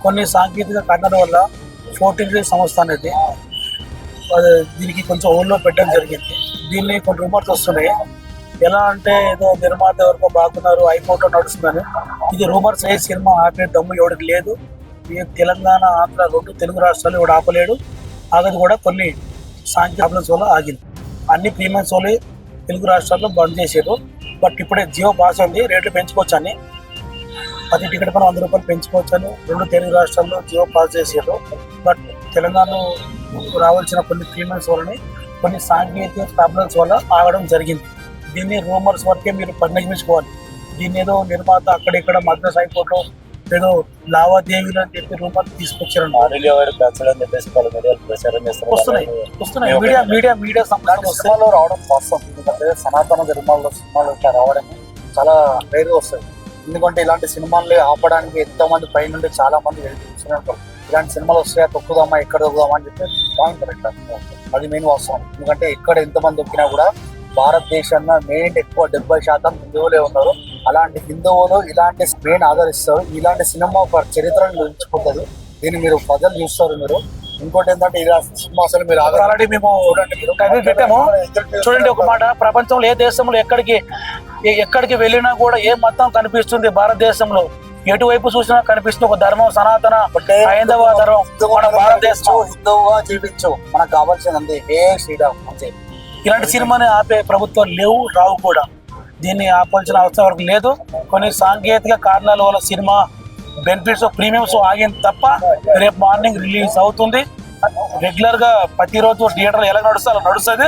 కొన్ని సాంకేతిక కారణాల వల్ల 14 సంస్థ అనేది దీనికి కొంచెం ఓన్లో పెట్టడం జరిగింది. దీన్ని కొన్ని రూమర్స్ వస్తున్నాయి. ఎలా అంటే ఏదో నిర్మాత ఎవరికో బాగున్నారు, హైకోర్టులో నడుస్తుందని. ఇది రూమర్స్. ఏ సినిమా ఆపే దమ్ము ఎవరికి లేదు. తెలంగాణ, ఆంధ్ర 2 తెలుగు రాష్ట్రాలు ఎవడు ఆపలేడు. ఆగదు కూడా. కొన్ని సాంకేతిక ప్రాబ్లమ్స్ వల్ల ఆగింది. అన్ని ప్రీమియం షోలు తెలుగు రాష్ట్రాల్లో బంద్ చేశారు. బట్ ఇప్పుడే జియో పాస్ ఉంది, రేట్లు పెంచుకోవచ్చు అని. 10 టికెట్ పైన 100 రూపాయలు పెంచుకోవచ్చు అని 2 తెలుగు రాష్ట్రాల్లో జియో పాస్ చేశారు. బట్ తెలంగాణలో రావాల్సిన కొన్ని ప్రీమియం షోలని కొన్ని సాంకేతిక ప్రాబ్లమ్స్ వల్ల ఆగడం జరిగింది. దీన్ని రూమర్స్ వరకే మీరు పరిగణించుకోవాలి. దీన్ని ఏదో నిర్మాత అక్కడిక్కడ మద్రాస్ హైకోర్టు ఏదో లావాదేవీలు అని చెప్పి రూమర్ తీసుకొచ్చారు. మీడియా సినిమాలో రావడం వాస్తవం. ఎందుకంటే సనాతన ధర్మాల్లో సినిమాలు ఇట్లా రావడం చాలా రేరుగా వస్తుంది. ఎందుకంటే ఇలాంటి సినిమాలు ఆపడానికి ఎంతో మంది పై నుండి చాలా మంది చూస్తున్నారు. ఇలాంటి సినిమాలు వస్తాయా, తొక్కుదామా, ఎక్కడ తొక్కుదామా అని చెప్పి పాయింట్ ఇట్లా. అది మెయిన్ వాస్తవం. ఎందుకంటే ఎక్కడ ఎంతమంది తొక్కినా కూడా భారతదేశంలో మెయిన్ ఎక్కువ 70% హిందువులే ఉన్నారు. అలాంటి హిందువులు ఇలాంటి స్క్రీన్ ఆదరిస్తారు. ఇలాంటి సినిమా ఒక చరిత్రను నిలిచిపోతుంది. దీన్ని మీరు ప్రజలు చూస్తారు. మీరు ఇంకోటి ఏంటంటే ఇలా సినిమా అసలు మీరు ఆల్రెడీ మేము పెట్టాము. చూడండి ఒక మాట, ప్రపంచంలో ఏ దేశంలో ఎక్కడికి వెళ్ళినా కూడా ఏ మతం కనిపిస్తుంది భారతదేశంలో. ఎటువైపు చూసినా కనిపిస్తుంది ఒక ధర్మం, సనాతన హైందవ ధర్మం. మన భారతదేశం హిందువుగా జీవించు, మనకు కావాల్సింది ఏ శ్రీరామ్ అంతే. ఇలాంటి సినిమాని ఆపే ప్రభుత్వం లేవు, రావు కూడా. దీన్ని ఆపాల్సిన అవసరం వరకు లేదు. కొన్ని సాంకేతిక కారణాల వల్ల సినిమా బెనిఫిట్స్ ప్రీమియం షో ఆగింది తప్ప రేపు మార్నింగ్ రిలీజ్ అవుతుంది. రెగ్యులర్ గా ప్రతిరోజు థియేటర్లో ఎలా నడుస్తుందో అలా నడుస్తుంది.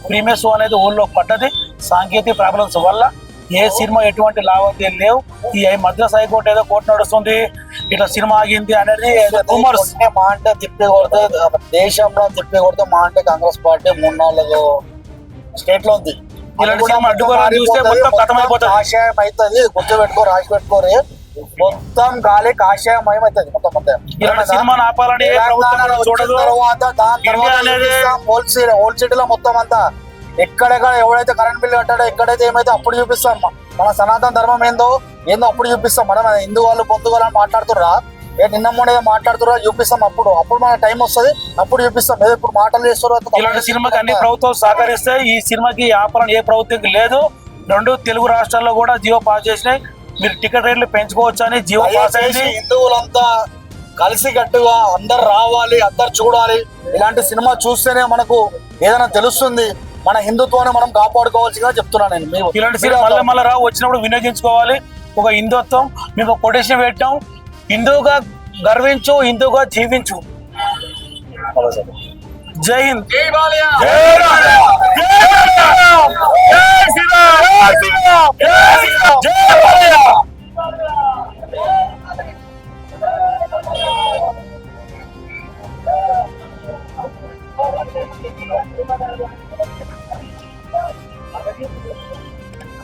ప్రీమియం షో అనేది ఊళ్ళో పడ్డది. సాంకేతిక ప్రాబ్లమ్స్ వల్ల ఏ సినిమా ఎటువంటి లావాదేవీలు లేవు. ఈ మద్రాస్ హైకోర్టు ఏదో కోర్టు నడుస్తుంది, ఇట్లా సినిమా ఆగింది అనేది రూమర్స్. మా అంటే తిప్పి కొడితే దేశంలో తిప్పి కొడితే మా అంటే కాంగ్రెస్ పార్టీ 3-4 స్టేట్ లో ఉంది. ఆశయం అవుతుంది. గుర్తు పెట్టుకో, రాసి పెట్టుకోరు. మొత్తం గాలి కాషాయం అవుతుంది. మొత్తం ఓల్డ్ సిటీలో మొత్తం అంతా ఎక్కడెక్కడ ఎవడైతే కరెంట్ బిల్లు కట్టాడో, ఎక్కడైతే ఏమైతే అప్పుడు చూపిస్తాం. మన సనాతన ధర్మం ఏందో అప్పుడు చూపిస్తాం. మనం హిందూ వాళ్ళు పొందు వాళ్ళు మాట్లాడుతుర్రా, నిన్న మొన్న మాట్లాడుతున్నా చూపిస్తాం. అప్పుడు మన టైం వస్తుంది, అప్పుడు చూపిస్తాం. ఏదో ఇప్పుడు మాటలు చేస్తారు. ఇలాంటి సినిమాకి అన్ని ప్రభుత్వం సహకరిస్తే ఈ సినిమాకి ఆపరణ ఏ ప్రభుత్వం లేదు. 2 తెలుగు రాష్ట్రాల్లో కూడా జియో పాస్ చేసినాయి. మీరు టికెట్ రేట్లు పెంచుకోవచ్చు అని జియో పాస్ అయింది. హిందువులంతా కలిసి గట్టుగా అందరు రావాలి, అందరు చూడాలి. ఇలాంటి సినిమా చూస్తేనే మనకు ఏదైనా తెలుస్తుంది. మన హిందుత్వాన్ని మనం కాపాడుకోవాల్సిగా చెప్తున్నాను నేను. ఇలాంటి సినిమా మళ్ళీ రావు, వచ్చినప్పుడు వినియోగించుకోవాలి. ఒక హిందుత్వం మేము కొటేషన్ పెట్టాం, హిందువుగా గర్వించు, హిందువుగా జీవించు. జై హింద్. జై